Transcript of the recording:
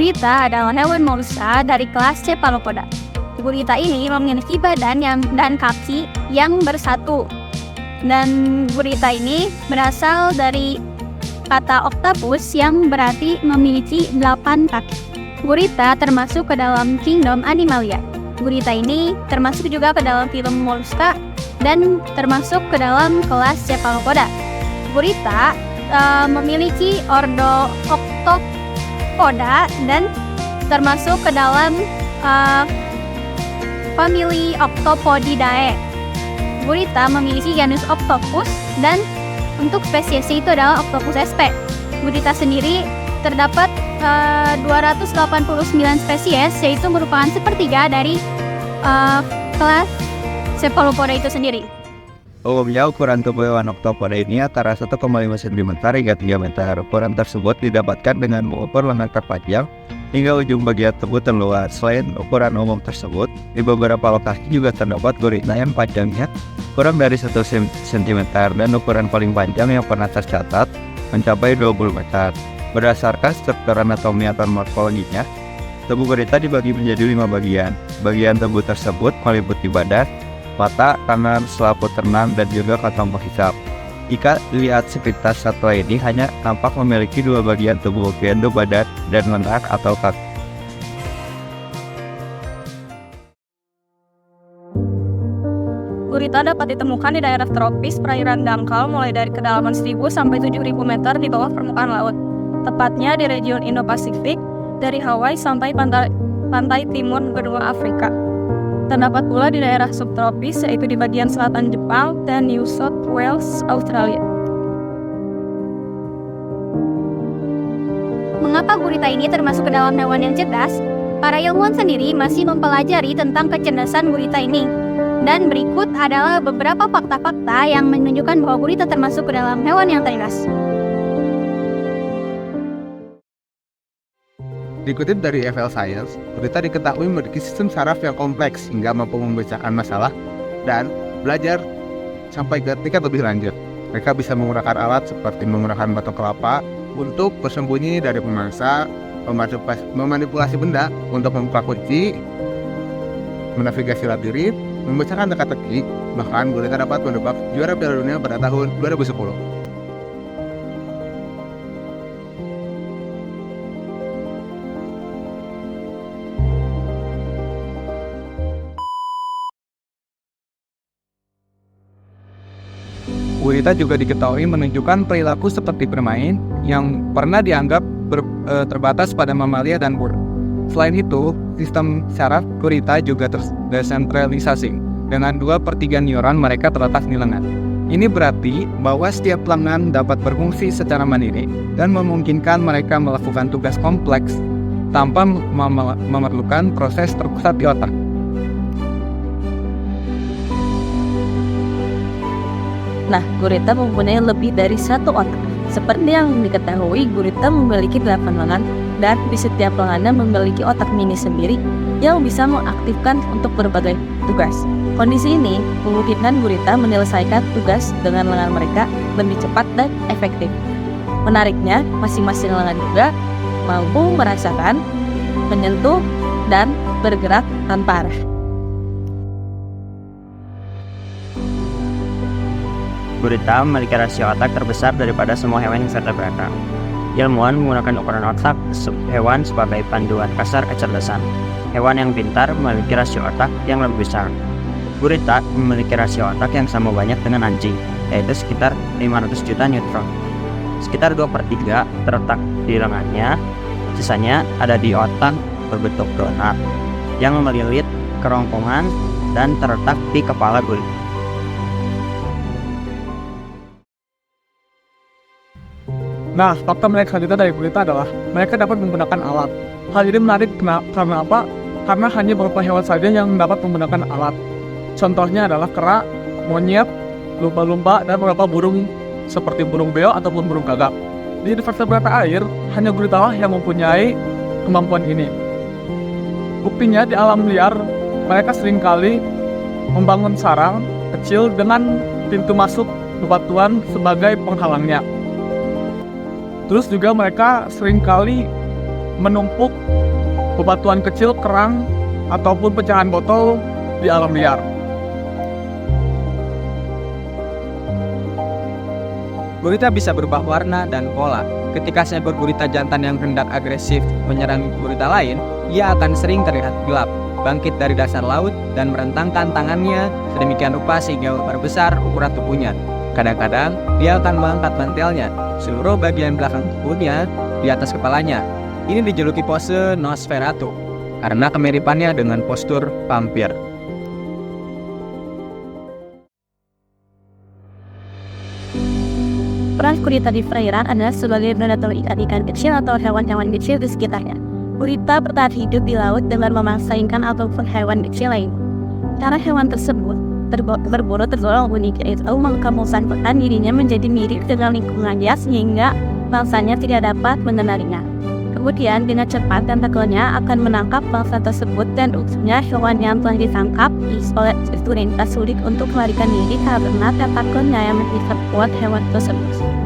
Gurita adalah hewan molluska dari kelas Cephalopoda. Gurita ini memiliki badan dan kaki yang bersatu. Dan gurita ini berasal dari kata octopus yang berarti memiliki 8 kaki. Gurita termasuk ke dalam kingdom Animalia. Gurita ini termasuk juga ke dalam film molluska dan termasuk ke dalam kelas Cephalopoda. Gurita memiliki ordo Octopoda dan termasuk ke dalam famili Octopodidae. Gurita memiliki genus Octopus dan untuk spesiesnya itu adalah Octopus sp. Gurita sendiri terdapat 289 spesies, yaitu merupakan sepertiga dari kelas Cephalopoda itu sendiri. Umumnya ukuran tubuh hewan Octopoda ini antara 1,5 cm hingga 3 meter. Ukuran tersebut didapatkan dengan mengukur lengan terpanjang hingga ujung bagian tubuh terluar. Selain ukuran umum tersebut, di beberapa lokasi juga terdapat gurita yang panjangnya kurang dari 1 cm dan ukuran paling panjang yang pernah tercatat mencapai 20 meter. Berdasarkan struktur anatomi atau morfologinya, tubuh gurita dibagi menjadi 5 bagian. Bagian tubuh tersebut meliputi badan, mata, kanan, selaput ternang, dan juga kantong penghisap. Jika lihat sepintas satwa ini hanya nampak memiliki 2 bagian tubuh, yaitu badan dan lengan atau kaki. Gurita dapat ditemukan di daerah tropis perairan dangkal mulai dari kedalaman 1.000 sampai 7.000 meter di bawah permukaan laut. Tepatnya di region Indo-Pasifik, dari Hawaii sampai pantai timur benua Afrika. Terdapat pula di daerah subtropis, yaitu di bagian selatan Jepang dan New South Wales, Australia. Mengapa gurita ini termasuk ke dalam hewan yang cerdas? Para ilmuwan sendiri masih mempelajari tentang kecerdasan gurita ini. Dan berikut adalah beberapa fakta-fakta yang menunjukkan bahwa gurita termasuk ke dalam hewan yang cerdas. Dikutip dari FL Science, gurita diketahui memiliki sistem saraf yang kompleks hingga mampu memecahkan masalah dan belajar sampai ke tingkat lebih lanjut. Mereka bisa menggunakan alat seperti menggunakan batok kelapa untuk bersembunyi dari pemangsa, memanipulasi benda untuk membuka kunci, menavigasi labirin, memecahkan teka-teki, bahkan gurita dapat menebak juara Piala Dunia pada tahun 2010. Gurita juga diketahui menunjukkan perilaku seperti bermain yang pernah dianggap terbatas pada mamalia dan burung. Selain itu, sistem saraf gurita juga terdesentralisasi dengan 2/3 neuron mereka terletak di lengan. Ini berarti bahwa setiap lengan dapat berfungsi secara mandiri dan memungkinkan mereka melakukan tugas kompleks tanpa memerlukan proses terpusat di otak. Nah, gurita mempunyai lebih dari satu otak. Seperti yang diketahui, gurita memiliki 8 lengan dan di setiap lengannya memiliki otak mini sendiri yang bisa mengaktifkan untuk berbagai tugas. Kondisi ini memungkinkan gurita menyelesaikan tugas dengan lengan mereka lebih cepat dan efektif. Menariknya, masing-masing lengan juga mampu merasakan, menyentuh, dan bergerak tanpa arah. Gurita memiliki rasio otak terbesar daripada semua hewan yang vertebrata. Ilmuwan menggunakan ukuran otak hewan sebagai panduan kasar kecerdasan. Hewan yang pintar memiliki rasio otak yang lebih besar. Gurita memiliki rasio otak yang sama banyak dengan anjing, yaitu sekitar 500 juta neutron. Sekitar 2/3 terletak di lengannya, sisanya ada di otak berbentuk donat yang melilit kerongkongan dan terletak di kepala gurita. Nah, fakta menarik selanjutnya dari gurita adalah mereka dapat menggunakan alat. Hal ini menarik karena apa? Karena hanya beberapa hewan saja yang dapat menggunakan alat. Contohnya adalah kera, monyet, lumba-lumba, dan beberapa burung seperti burung beo ataupun burung gagak. Di vertebrata air, hanya gurita lah yang mempunyai kemampuan ini. Buktinya di alam liar, mereka seringkali membangun sarang kecil dengan pintu masuk bebatuan sebagai penghalangnya. Terus juga mereka seringkali menumpuk bebatuan kecil, kerang, ataupun pecahan botol di alam liar. Gurita bisa berubah warna dan pola. Ketika seekor gurita jantan yang hendak agresif menyerang gurita lain, ia akan sering terlihat gelap, bangkit dari dasar laut, dan merentangkan tangannya sedemikian rupa sehingga memperbesar ukuran tubuhnya. Kadang-kadang, dia akan mengangkat mantelnya, seluruh bagian belakang tubuhnya di atas kepalanya. Ini dijuluki pose Nosferatu, karena kemiripannya dengan postur vampir. Peran gurita di perairan adalah sebagai predator ikan-ikan kecil atau hewan-hewan kecil di sekitarnya. Gurita bertahan hidup di laut dengan memangsa ikan ataupun hewan kecil lain. Cara hewan tersebut berburu tergolong unik, yaitu mengkamuflaskan dirinya menjadi mirip dengan lingkungannya sehingga mangsanya tidak dapat mengenalinya. Kemudian dengan cepat tentakelnya akan menangkap mangsa tersebut dan ujungnya hewan yang telah ditangkap oleh sulit untuk melarikan diri karena tentakelnya yang mengikat kuat hewan tersebut.